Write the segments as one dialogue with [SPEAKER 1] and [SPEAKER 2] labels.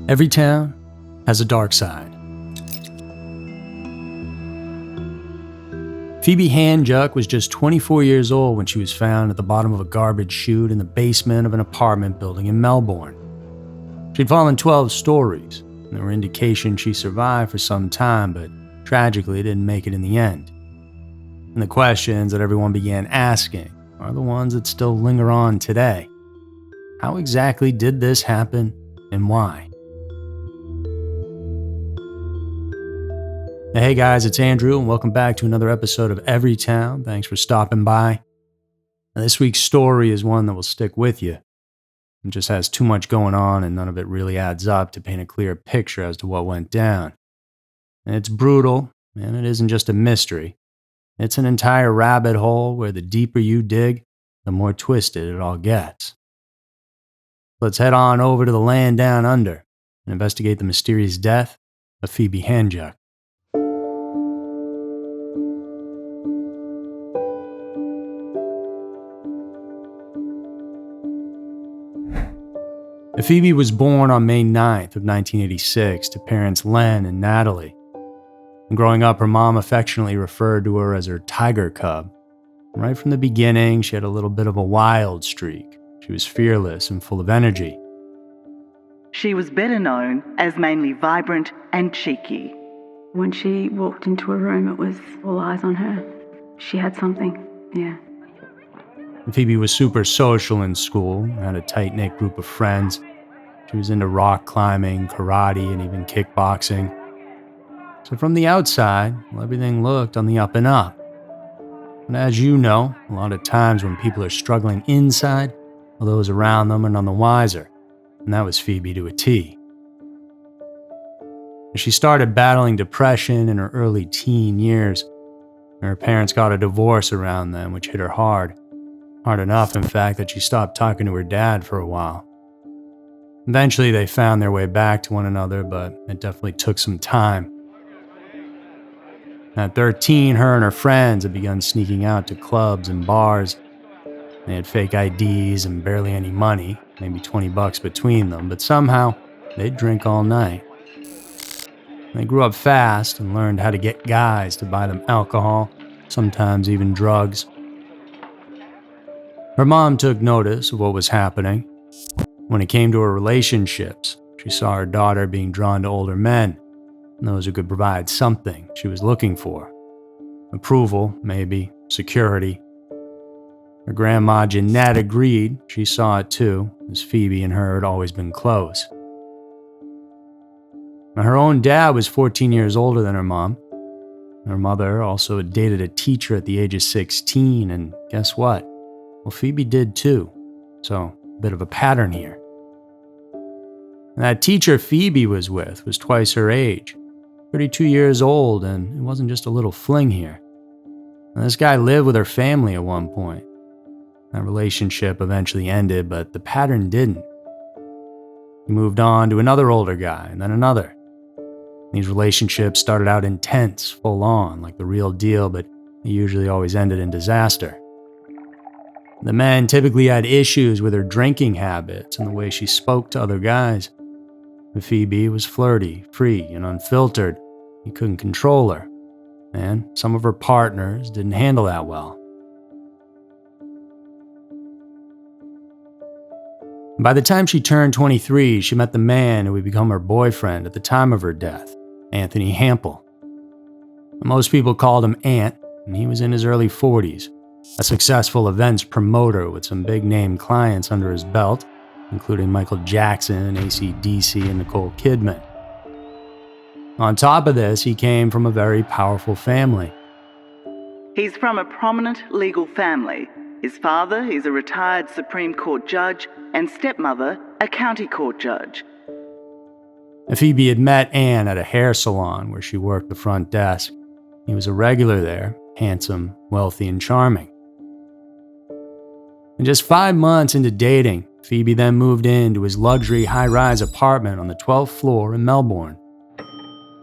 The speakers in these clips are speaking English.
[SPEAKER 1] Every town has a dark side. Phoebe Handjuck was just 24 years old when she was found at the bottom of a garbage chute in the basement of an apartment building in Melbourne. She'd fallen 12 stories, and there were indications she survived for some time, but tragically didn't make it in the end. And the questions that everyone began asking are the ones that still linger on today. How exactly did this happen, and why? Hey guys, it's Andrew, and welcome back to another episode of Every Town. Thanks for stopping by. Now, this week's story is one that will stick with you. It just has too much going on, and none of it really adds up to paint a clear picture as to what went down. And it's brutal, and it isn't just a mystery. It's an entire rabbit hole where the deeper you dig, the more twisted it all gets. Let's head on over to the land down under and investigate the mysterious death of Phoebe Handjuck. Phoebe was born on May 9th of 1986 to parents Len and Natalie. And growing up, her mom affectionately referred to her as her tiger cub. And right from the beginning, she had a little bit of a wild streak. She was fearless and full of energy.
[SPEAKER 2] She was better known as mainly vibrant and cheeky.
[SPEAKER 3] When she walked into a room, it was all eyes on her. She had something, yeah.
[SPEAKER 1] Phoebe was super social in school, had a tight-knit group of friends. She was into rock climbing, karate, and even kickboxing. So from the outside, well, everything looked on the up and up. But as you know, a lot of times when people are struggling inside, well, those around them are none the wiser. And that was Phoebe to a T. She started battling depression in her early teen years. Her parents got a divorce around then, which hit her hard. Hard enough, in fact, that she stopped talking to her dad for a while. Eventually, they found their way back to one another, but it definitely took some time. At 13, her and her friends had begun sneaking out to clubs and bars. They had fake IDs and barely any money, maybe $20 between them, but somehow they'd drink all night. They grew up fast and learned how to get guys to buy them alcohol, sometimes even drugs. Her mom took notice of what was happening. When it came to her relationships, she saw her daughter being drawn to older men, and those who could provide something she was looking for. Approval, maybe, security. Her grandma Jeanette agreed. She saw it too, as Phoebe and her had always been close. Now, her own dad was 14 years older than her mom. Her mother also had dated a teacher at the age of 16, and guess what? Well, Phoebe did too, so a bit of a pattern here. And that teacher Phoebe was with was twice her age, 32 years old, and it wasn't just a little fling here. Now, this guy lived with her family at one point. That relationship eventually ended, but the pattern didn't. He moved on to another older guy, and then another. These relationships started out intense, full on, like the real deal, but they usually always ended in disaster. The men typically had issues with her drinking habits and the way she spoke to other guys. But Phoebe was flirty, free, and unfiltered. You couldn't control her. And some of her partners didn't handle that well. By the time she turned 23, she met the man who would become her boyfriend at the time of her death, Anthony Hampel. Most people called him Ant, and he was in his early 40s, a successful events promoter with some big-name clients under his belt, including Michael Jackson, AC/DC, and Nicole Kidman. On top of this, he came from a very powerful family.
[SPEAKER 2] He's from a prominent legal family. His father is a retired Supreme Court judge and stepmother a county court judge.
[SPEAKER 1] Phoebe had met Ann at a hair salon where she worked the front desk. He was a regular there, handsome, wealthy, and charming. And just 5 months into dating, Phoebe then moved into his luxury high-rise apartment on the 12th floor in Melbourne.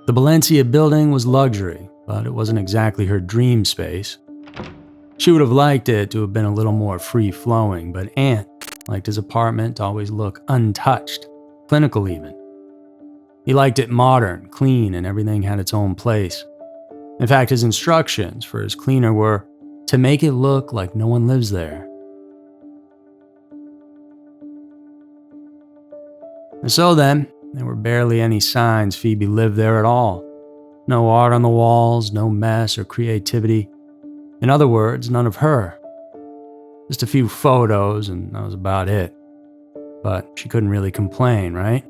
[SPEAKER 1] The Valencia building was luxury, but it wasn't exactly her dream space. She would have liked it to have been a little more free-flowing, but Ant liked his apartment to always look untouched, clinical even. He liked it modern, clean, and everything had its own place. In fact, his instructions for his cleaner were to make it look like no one lives there. And so then, there were barely any signs Phoebe lived there at all. No art on the walls, no mess or creativity. In other words, none of her. Just a few photos, and that was about it. But she couldn't really complain, right?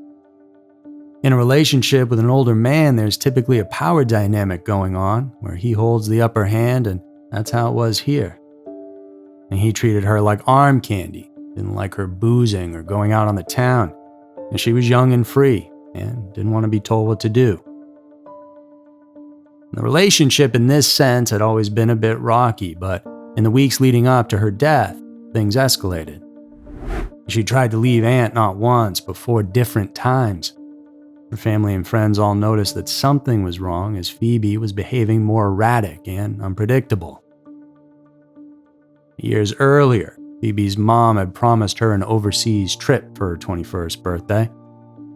[SPEAKER 1] In a relationship with an older man, there's typically a power dynamic going on, where he holds the upper hand, and that's how it was here. And he treated her like arm candy, didn't like her boozing or going out on the town, and she was young and free, and didn't want to be told what to do. The relationship in this sense had always been a bit rocky, but in the weeks leading up to her death, things escalated. She tried to leave Aunt not once, but 4 different times. Her family and friends all noticed that something was wrong as Phoebe was behaving more erratic and unpredictable. Years earlier, Phoebe's mom had promised her an overseas trip for her 21st birthday,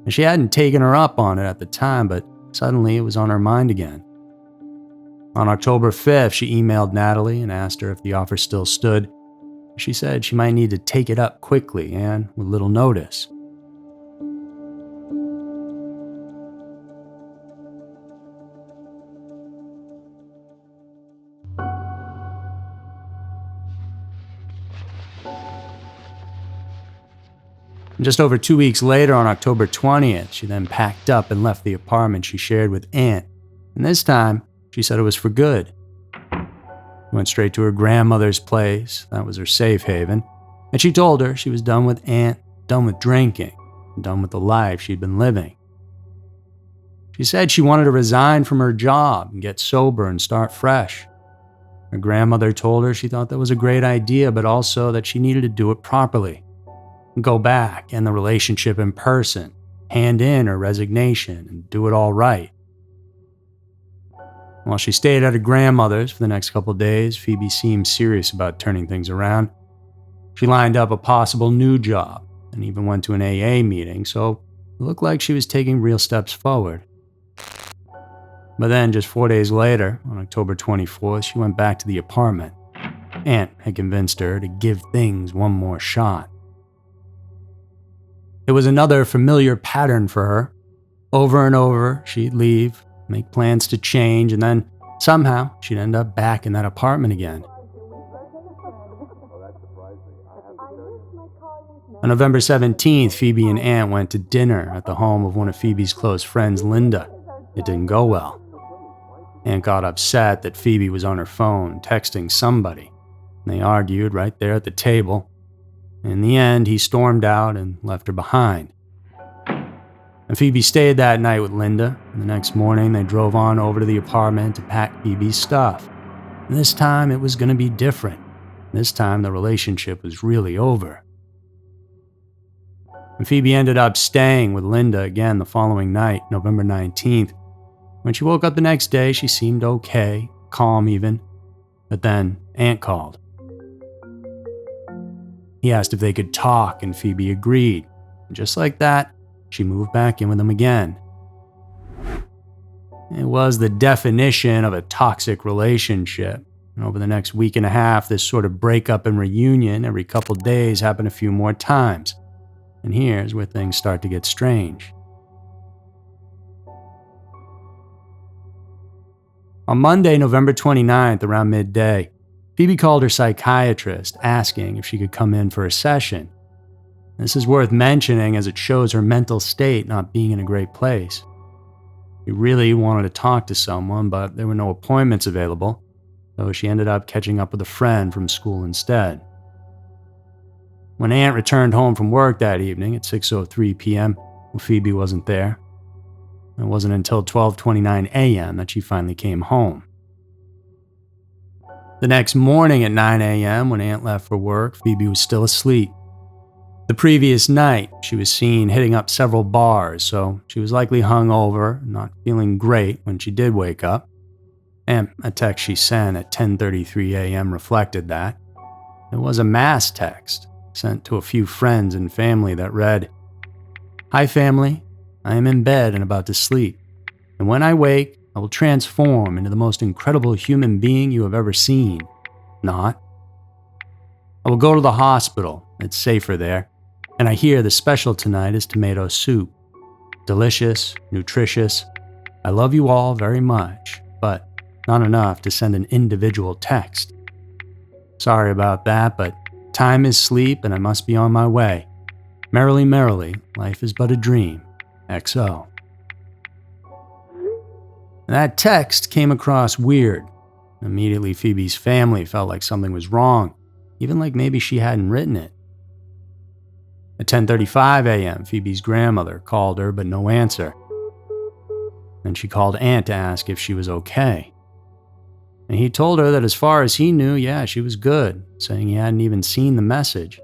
[SPEAKER 1] and she hadn't taken her up on it at the time, but suddenly it was on her mind again. On October 5th, she emailed Natalie and asked her if the offer still stood. She said she might need to take it up quickly and with little notice. Just over 2 weeks later, on October 20th, she then packed up and left the apartment she shared with Aunt. And this time, she said it was for good. Went straight to her grandmother's place. That was her safe haven. And she told her she was done with Aunt, done with drinking, and done with the life she'd been living. She said she wanted to resign from her job and get sober and start fresh. Her grandmother told her she thought that was a great idea, but also that she needed to do it properly. Go back and the relationship in person, hand in her resignation, and do it all right. While she stayed at her grandmother's for the next couple days, Phoebe seemed serious about turning things around. She lined up a possible new job and even went to an AA meeting, so it looked like she was taking real steps forward. But then, just 4 days later, on October 24th, she went back to the apartment. Aunt had convinced her to give things one more shot. It was another familiar pattern for her. Over and over, she'd leave, make plans to change, and then somehow she'd end up back in that apartment again. On November 17th, Phoebe and Aunt went to dinner at the home of one of Phoebe's close friends, Linda. It didn't go well. Aunt got upset that Phoebe was on her phone texting somebody. They argued right there at the table. In the end, he stormed out and left her behind. And Phoebe stayed that night with Linda, and the next morning they drove on over to the apartment to pack Phoebe's stuff. And this time it was going to be different. This time the relationship was really over. And Phoebe ended up staying with Linda again the following night, November 19th. When she woke up the next day, she seemed okay, calm even. But then Aunt called. He asked if they could talk, and Phoebe agreed. And just like that, she moved back in with him again. It was the definition of a toxic relationship. And over the next week and a half, this sort of breakup and reunion every couple days happened a few more times. And here's where things start to get strange. On Monday, November 29th, around midday, Phoebe called her psychiatrist asking if she could come in for a session. This is worth mentioning as it shows her mental state not being in a great place. She really wanted to talk to someone, but there were no appointments available, so she ended up catching up with a friend from school instead. When Aunt returned home from work that evening at 6:03 p.m., Phoebe wasn't there. It wasn't until 12:29 a.m. that she finally came home. The next morning at 9 a.m., when Aunt left for work, Phoebe was still asleep. The previous night, she was seen hitting up several bars, so she was likely hungover, not feeling great when she did wake up. And a text she sent at 10:33 a.m. reflected that. It was a mass text sent to a few friends and family that read, "Hi family, I am in bed and about to sleep. And when I wake, I will transform into the most incredible human being you have ever seen. Not. I will go to the hospital. It's safer there. And I hear the special tonight is tomato soup. Delicious, nutritious. I love you all very much, but not enough to send an individual text. Sorry about that, but time is sleep and I must be on my way. Merrily, merrily, life is but a dream. XO. That text came across weird. Immediately, Phoebe's family felt like something was wrong, even like maybe she hadn't written it. At 10:35 a.m., Phoebe's grandmother called her, but no answer. Then she called Aunt to ask if she was okay. And he told her that as far as he knew, yeah, she was good, saying he hadn't even seen the message.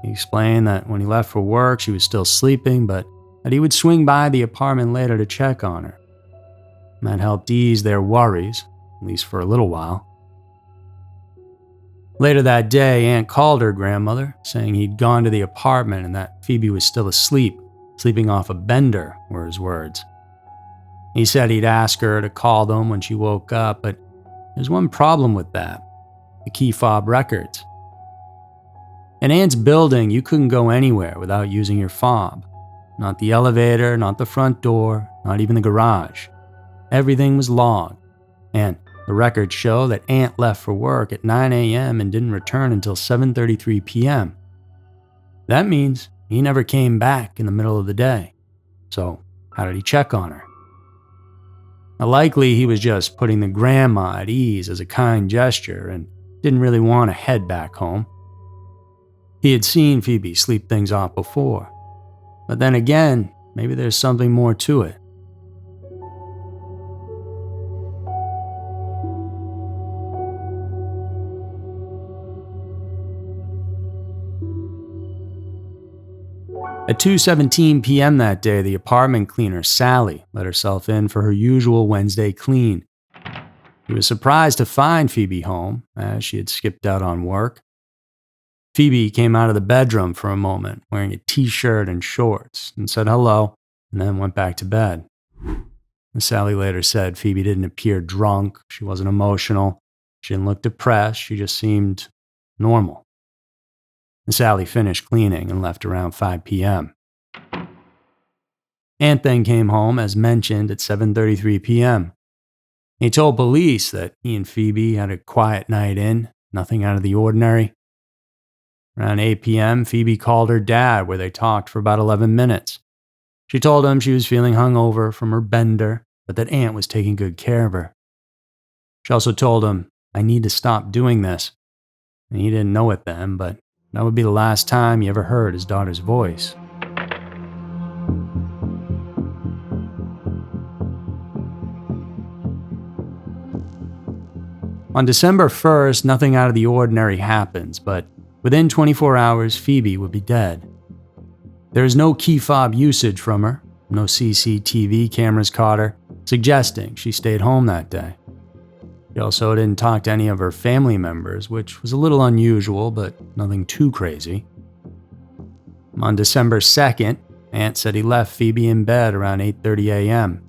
[SPEAKER 1] He explained that when he left for work, she was still sleeping, but that he would swing by the apartment later to check on her. And that helped ease their worries, at least for a little while. Later that day, Aunt called her grandmother, saying he'd gone to the apartment and that Phoebe was still asleep, sleeping off a bender, were his words. He said he'd ask her to call them when she woke up, but there's one problem with that: the key fob records. In Aunt's building, you couldn't go anywhere without using your fob. Not the elevator, not the front door, not even the garage. Everything was logged, and the records show that Aunt left for work at 9 a.m. and didn't return until 7:33 p.m. That means he never came back in the middle of the day. So how did he check on her? Now, likely he was just putting the grandma at ease as a kind gesture and didn't really want to head back home. He had seen Phoebe sleep things off before. But then again, maybe there's something more to it. At 2:17 p.m. that day, the apartment cleaner, Sally, let herself in for her usual Wednesday clean. She was surprised to find Phoebe home, as she had skipped out on work. Phoebe came out of the bedroom for a moment, wearing a t-shirt and shorts, and said hello, and then went back to bed. And Sally later said Phoebe didn't appear drunk, she wasn't emotional, she didn't look depressed, she just seemed normal. And Sally finished cleaning and left around 5 p.m. Aunt then came home, as mentioned, at 7:33 p.m. He told police that he and Phoebe had a quiet night in, nothing out of the ordinary. Around 8 p.m., Phoebe called her dad, where they talked for about 11 minutes. She told him she was feeling hungover from her bender, but that Aunt was taking good care of her. She also told him, "I need to stop doing this." And he didn't know it then, but that would be the last time he ever heard his daughter's voice. On December 1st, nothing out of the ordinary happens, but within 24 hours, Phoebe would be dead. There is no key fob usage from her, no CCTV cameras caught her, suggesting she stayed home that day. She also didn't talk to any of her family members, which was a little unusual, but nothing too crazy. On December 2nd, Aunt said he left Phoebe in bed around 8:30 a.m.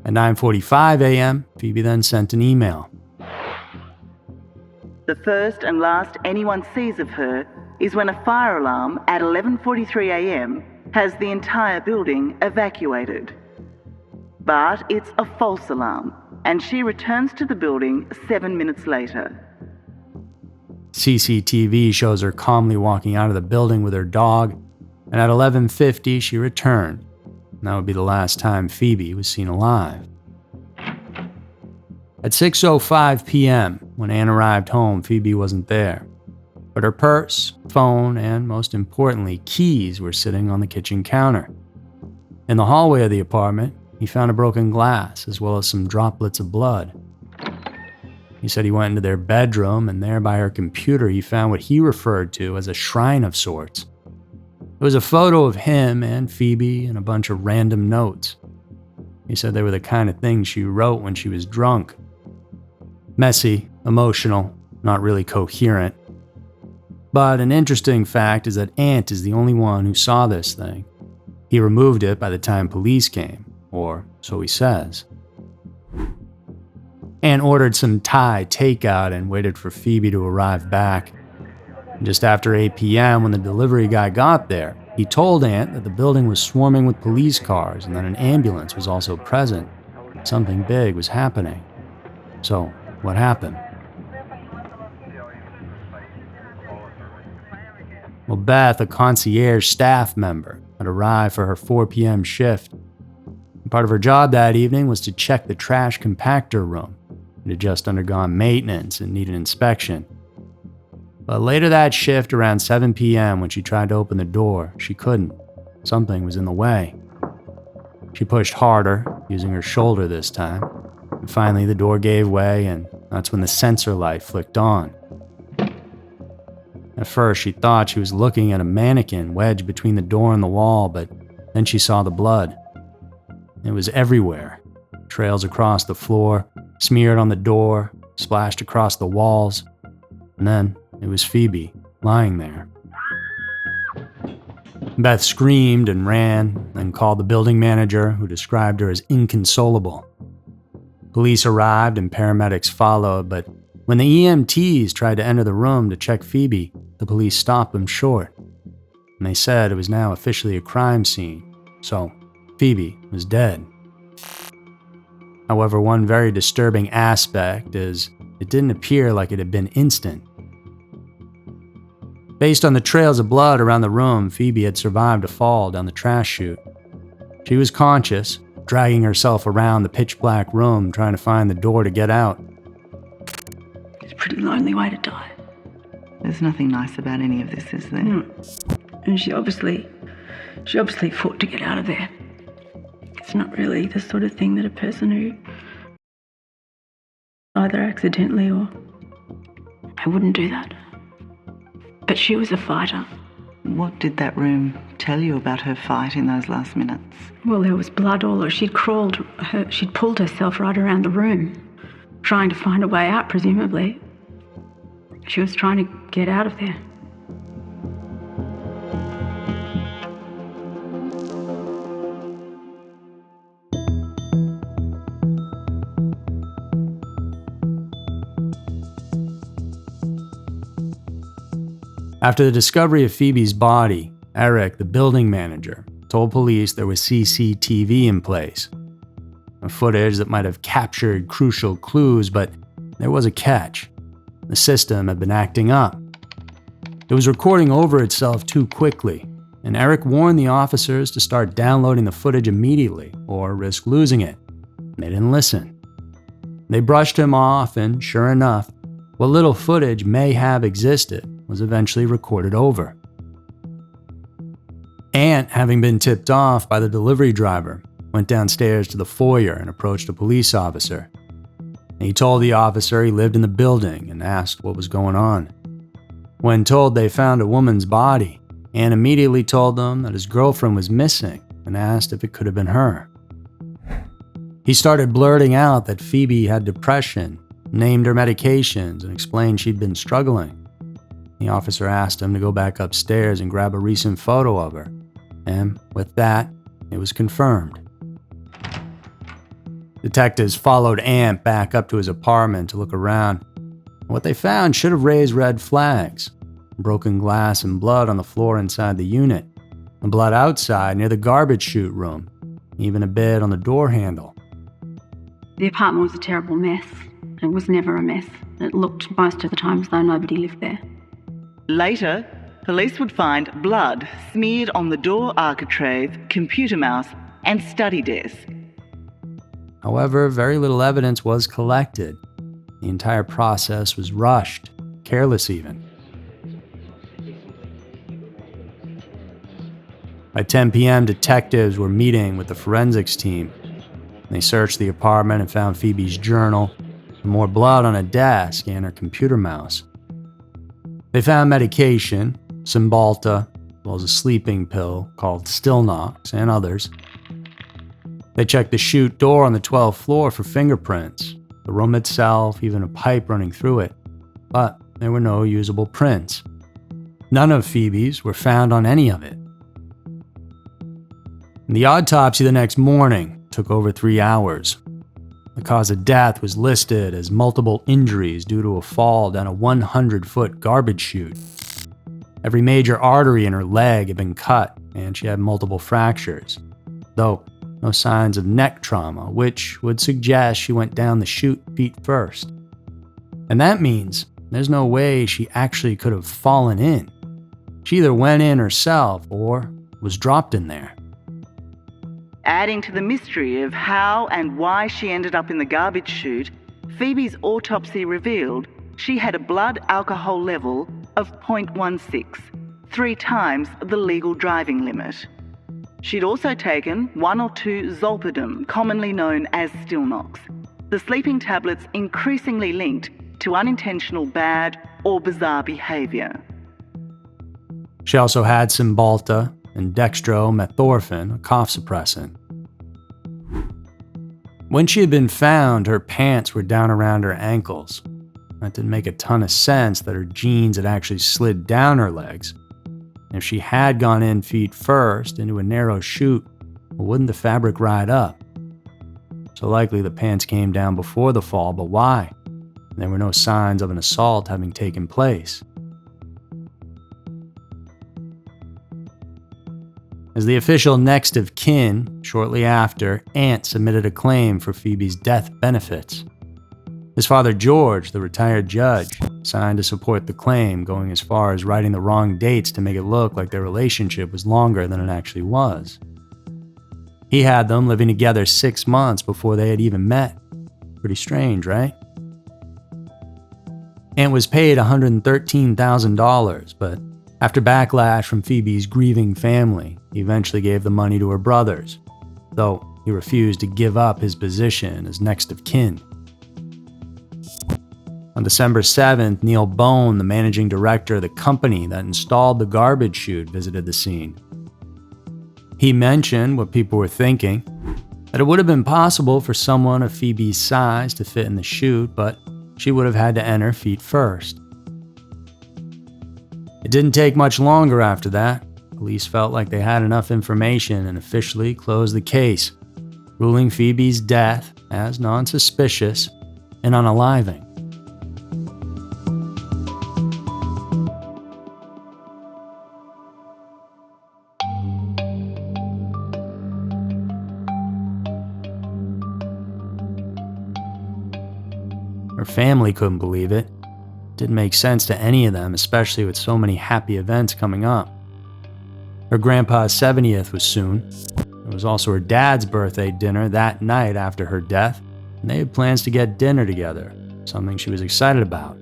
[SPEAKER 1] At 9:45 a.m., Phoebe then sent an email.
[SPEAKER 2] The first and last anyone sees of her is when a fire alarm at 11:43 a.m. has the entire building evacuated. But it's a false alarm, and she returns to the building 7 minutes later.
[SPEAKER 1] CCTV shows her calmly walking out of the building with her dog, and at 11:50 she returned. And that would be the last time Phoebe was seen alive. At 6:05 p.m., when Anne arrived home, Phoebe wasn't there. But her purse, phone, and most importantly, keys were sitting on the kitchen counter. In the hallway of the apartment, he found a broken glass as well as some droplets of blood. He said he went into their bedroom, and there by her computer he found what he referred to as a shrine of sorts. It was a photo of him and Phoebe and a bunch of random notes. He said they were the kind of things she wrote when she was drunk. Messy, emotional, not really coherent. But an interesting fact is that Aunt is the only one who saw this thing. He removed it by the time police came, or so he says. Ann ordered some Thai takeout and waited for Phoebe to arrive back. Just after 8 p.m., when the delivery guy got there, he told Aunt that the building was swarming with police cars and that an ambulance was also present. Something big was happening. So, what happened? Well, Beth, a concierge staff member, had arrived for her 4 p.m. shift. Part of her job that evening was to check the trash compactor room. It had just undergone maintenance and needed inspection. But later that shift, around 7 p.m., when she tried to open the door, she couldn't. Something was in the way. She pushed harder, using her shoulder this time. And finally, the door gave way, and that's when the sensor light flicked on. At first, she thought she was looking at a mannequin wedged between the door and the wall, but then she saw the blood. It was everywhere. Trails across the floor, smeared on the door, splashed across the walls. And then it was Phoebe, lying there. Beth screamed and ran, then called the building manager, who described her as inconsolable. Police arrived and paramedics followed, but when the EMTs tried to enter the room to check Phoebe, the police stopped them short. And they said it was now officially a crime scene, so Phoebe was dead. However, one very disturbing aspect is it didn't appear like it had been instant. Based on the trails of blood around the room, Phoebe had survived a fall down the trash chute. She was conscious, dragging herself around the pitch-black room, trying to find the door to get out.
[SPEAKER 3] It's a pretty lonely way to die.
[SPEAKER 2] There's nothing nice about any of this, is there?
[SPEAKER 3] And she obviously fought to get out of there. It's not really the sort of thing that a person who either accidentally or I wouldn't do that. But she was a fighter.
[SPEAKER 2] What did that room tell you about her fight in those last minutes?
[SPEAKER 3] Well, there was blood all over. She'd pulled herself right around the room, trying to find a way out, presumably. She was trying to get out of there.
[SPEAKER 1] After the discovery of Phoebe's body, Eric, the building manager, told police there was CCTV in place. Footage that might have captured crucial clues, but there was a catch. The system had been acting up. It was recording over itself too quickly, and Eric warned the officers to start downloading the footage immediately or risk losing it. They didn't listen. They brushed him off, and sure enough, what little footage may have existed was eventually recorded over. Aunt, having been tipped off by the delivery driver, went downstairs to the foyer and approached a police officer. He told the officer he lived in the building and asked what was going on. When told they found a woman's body, Aunt immediately told them that his girlfriend was missing and asked if it could have been her. He started blurting out that Phoebe had depression, named her medications, and explained she'd been struggling. The officer asked him to go back upstairs and grab a recent photo of her, and with that, it was confirmed. Detectives followed Aunt back up to his apartment to look around. What they found should have raised red flags: broken glass and blood on the floor inside the unit, and blood outside near the garbage chute room, even a bit on the door handle.
[SPEAKER 3] The apartment was a terrible mess. It was never a mess. It looked most of the time as though nobody lived there.
[SPEAKER 2] Later, police would find blood smeared on the door architrave, computer mouse, and study desk.
[SPEAKER 1] However, very little evidence was collected. The entire process was rushed, careless even. By 10 p.m., detectives were meeting with the forensics team. They searched the apartment and found Phoebe's journal, and more blood on a desk and her computer mouse. They found medication, Cymbalta, as well as a sleeping pill called Stilnox, and others. They checked the chute door on the 12th floor for fingerprints, the room itself, even a pipe running through it, but there were no usable prints. None of Phoebe's were found on any of it. The autopsy the next morning took over 3 hours. The cause of death was listed as multiple injuries due to a fall down a 100-foot garbage chute. Every major artery in her leg had been cut, and she had multiple fractures, though no signs of neck trauma, which would suggest she went down the chute feet first. And that means there's no way she actually could have fallen in. She either went in herself or was dropped in there.
[SPEAKER 2] Adding to the mystery of how and why she ended up in the garbage chute, Phoebe's autopsy revealed she had a blood alcohol level of 0.16, 3 times the legal driving limit. She'd also taken 1 or 2 zolpidem, commonly known as Stilnox, the sleeping tablets increasingly linked to unintentional bad or bizarre behaviour.
[SPEAKER 1] She also had Cymbalta and dextromethorphan, a cough suppressant. When she had been found, her pants were down around her ankles. That didn't make a ton of sense that her jeans had actually slid down her legs. And if she had gone in feet first into a narrow chute, well, wouldn't the fabric ride up? So likely the pants came down before the fall, but why? There were no signs of an assault having taken place. As the official next of kin, shortly after, Ant submitted a claim for Phoebe's death benefits. His father George, the retired judge, signed to support the claim, going as far as writing the wrong dates to make it look like their relationship was longer than it actually was. He had them living together 6 months before they had even met. Pretty strange, right? Ant was paid $113,000, but after backlash from Phoebe's grieving family, he eventually gave the money to her brothers, though he refused to give up his position as next of kin. On December 7th, Neil Bone, the managing director of the company that installed the garbage chute, visited the scene. He mentioned what people were thinking, that it would have been possible for someone of Phoebe's size to fit in the chute, but she would have had to enter feet first. It didn't take much longer after that. Police felt like they had enough information and officially closed the case, ruling Phoebe's death as non-suspicious and unaliving. Her family couldn't believe it. Didn't make sense to any of them, especially with so many happy events coming up. Her grandpa's 70th was soon. It was also her dad's birthday dinner that night after her death, and they had plans to get dinner together, something she was excited about.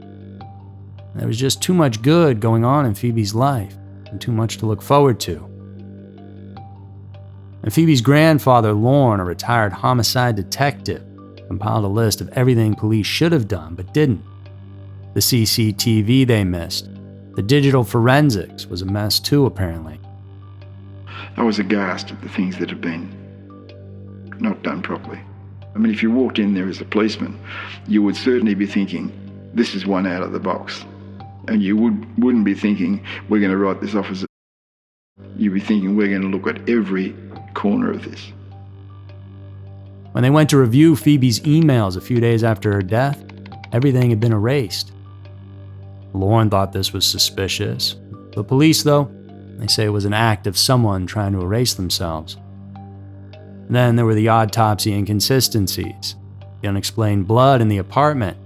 [SPEAKER 1] There was just too much good going on in Phoebe's life, and too much to look forward to. And Phoebe's grandfather, Lorne, a retired homicide detective, compiled a list of everything police should have done but didn't. The CCTV they missed. The digital forensics was a mess too, apparently.
[SPEAKER 4] I was aghast at the things that had been not done properly. I mean, if you walked in there as a policeman, you would certainly be thinking, this is one out of the box. And you wouldn't be thinking, we're going to write this off as a... You'd be thinking, we're going to look at every corner of this.
[SPEAKER 1] When they went to review Phoebe's emails a few days after her death, everything had been erased. Lorne thought this was suspicious. The police, though, they say it was an act of someone trying to erase themselves. Then there were the autopsy inconsistencies, the unexplained blood in the apartment,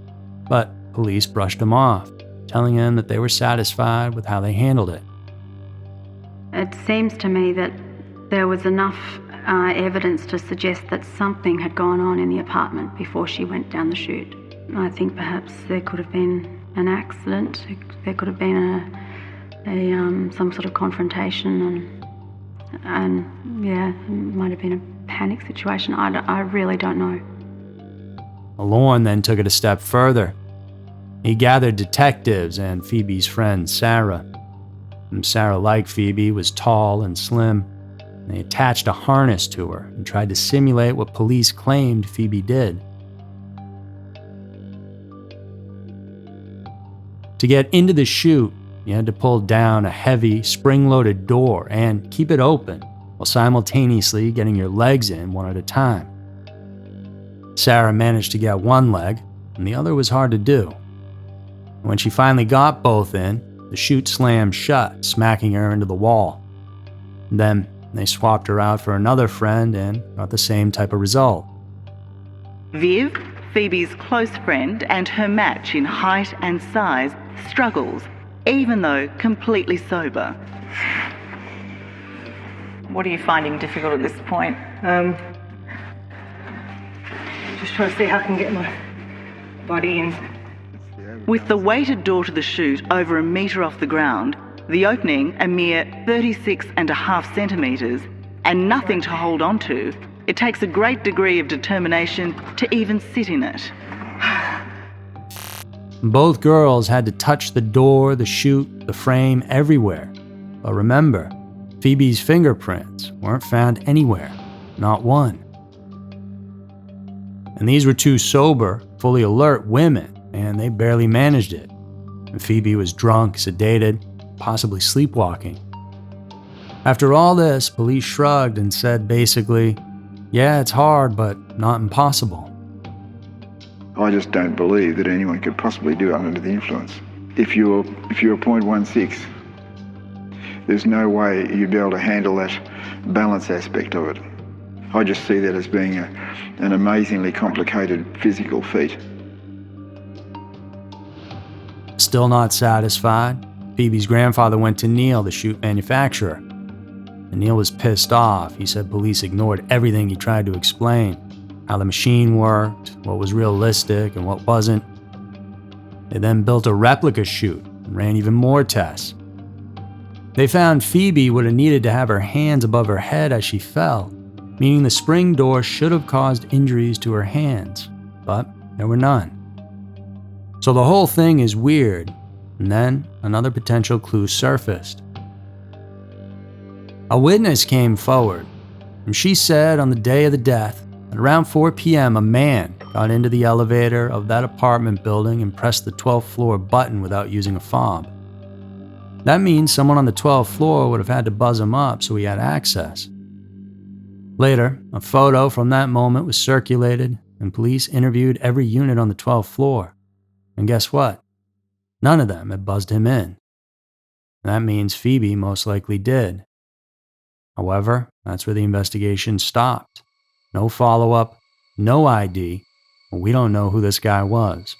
[SPEAKER 1] but police brushed them off, telling them that they were satisfied with how they handled it.
[SPEAKER 3] It seems to me that there was enough evidence to suggest that something had gone on in the apartment before she went down the chute. I think perhaps there could have been an accident. There could have been some sort of confrontation, and yeah, it might have been a panic situation. I really don't know.
[SPEAKER 1] Lorne then took it a step further. He gathered detectives and Phoebe's friend Sarah. And Sarah, like Phoebe, was tall and slim. They attached a harness to her and tried to simulate what police claimed Phoebe did. To get into the chute, you had to pull down a heavy, spring-loaded door and keep it open while simultaneously getting your legs in one at a time. Sarah managed to get one leg, and the other was hard to do. And when she finally got both in, the chute slammed shut, smacking her into the wall. And then they swapped her out for another friend and got the same type of result.
[SPEAKER 2] Viv, Phoebe's close friend and her match in height and size, struggles, even though completely sober. What are you finding difficult at this point?
[SPEAKER 5] Just trying to see how I can get my body in.
[SPEAKER 2] With the weighted door to the chute over a metre off the ground, the opening a mere 36.5 centimetres, and nothing to hold on to, it takes a great degree of determination to even sit in it.
[SPEAKER 1] Both girls had to touch the door, the chute, the frame, everywhere. But remember, Phoebe's fingerprints weren't found anywhere, not one. And these were two sober, fully alert women, and they barely managed it. And Phoebe was drunk, sedated, possibly sleepwalking. After all this, police shrugged and said basically, yeah, it's hard, but not impossible.
[SPEAKER 4] I just don't believe that anyone could possibly do it under the influence. If you're 0.16, there's no way you'd be able to handle that balance aspect of it. I just see that as being an amazingly complicated physical feat.
[SPEAKER 1] Still not satisfied, Phoebe's grandfather went to Neil, the chute manufacturer. And Neil was pissed off. He said police ignored everything he tried to explain, how the machine worked, what was realistic and what wasn't. They then built a replica chute and ran even more tests. They found Phoebe would have needed to have her hands above her head as she fell, meaning the spring door should have caused injuries to her hands, but there were none. So the whole thing is weird, and then another potential clue surfaced. A witness came forward, and she said on the day of the death, at around 4 p.m., a man got into the elevator of that apartment building and pressed the 12th floor button without using a fob. That means someone on the 12th floor would have had to buzz him up so he had access. Later, a photo from that moment was circulated, and police interviewed every unit on the 12th floor. And guess what? None of them had buzzed him in. That means Phoebe most likely did. However, that's where the investigation stopped. No follow-up, no ID, and we don't know who this guy was.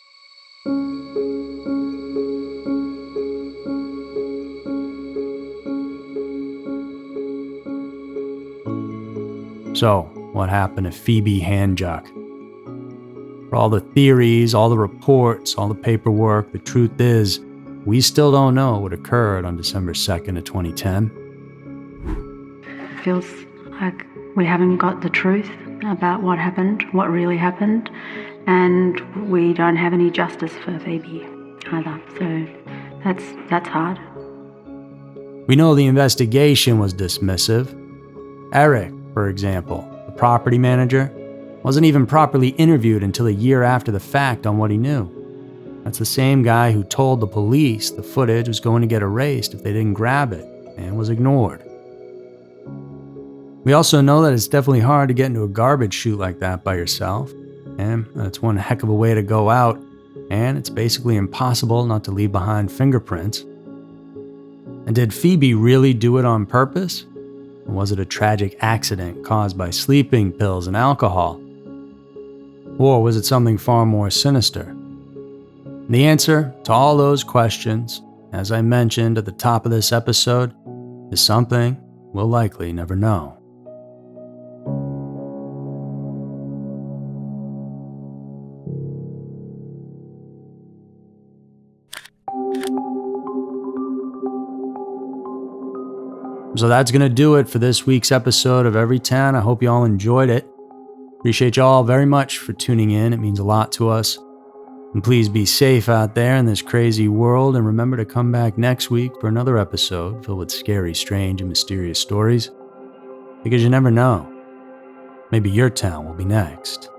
[SPEAKER 1] So, what happened to Phoebe Handjuck? For all the theories, all the reports, all the paperwork, the truth is, we still don't know what occurred on December 2nd of 2010.
[SPEAKER 3] Feels like we haven't got the truth about what happened, what really happened, and we don't have any justice for Phoebe either. So that's hard.
[SPEAKER 1] We know the investigation was dismissive. Eric, for example, the property manager, wasn't even properly interviewed until a year after the fact on what he knew. That's the same guy who told the police the footage was going to get erased if they didn't grab it, and was ignored. We also know that it's definitely hard to get into a garbage chute like that by yourself, and that's one heck of a way to go out, and it's basically impossible not to leave behind fingerprints. And did Phoebe really do it on purpose? Or was it a tragic accident caused by sleeping pills and alcohol? Or was it something far more sinister? The answer to all those questions, as I mentioned at the top of this episode, is something we'll likely never know. So that's going to do it for this week's episode of Every Town. I hope you all enjoyed it. Appreciate you all very much for tuning in. It means a lot to us. And please be safe out there in this crazy world, and remember to come back next week for another episode filled with scary, strange, and mysterious stories. Because you never know. Maybe your town will be next.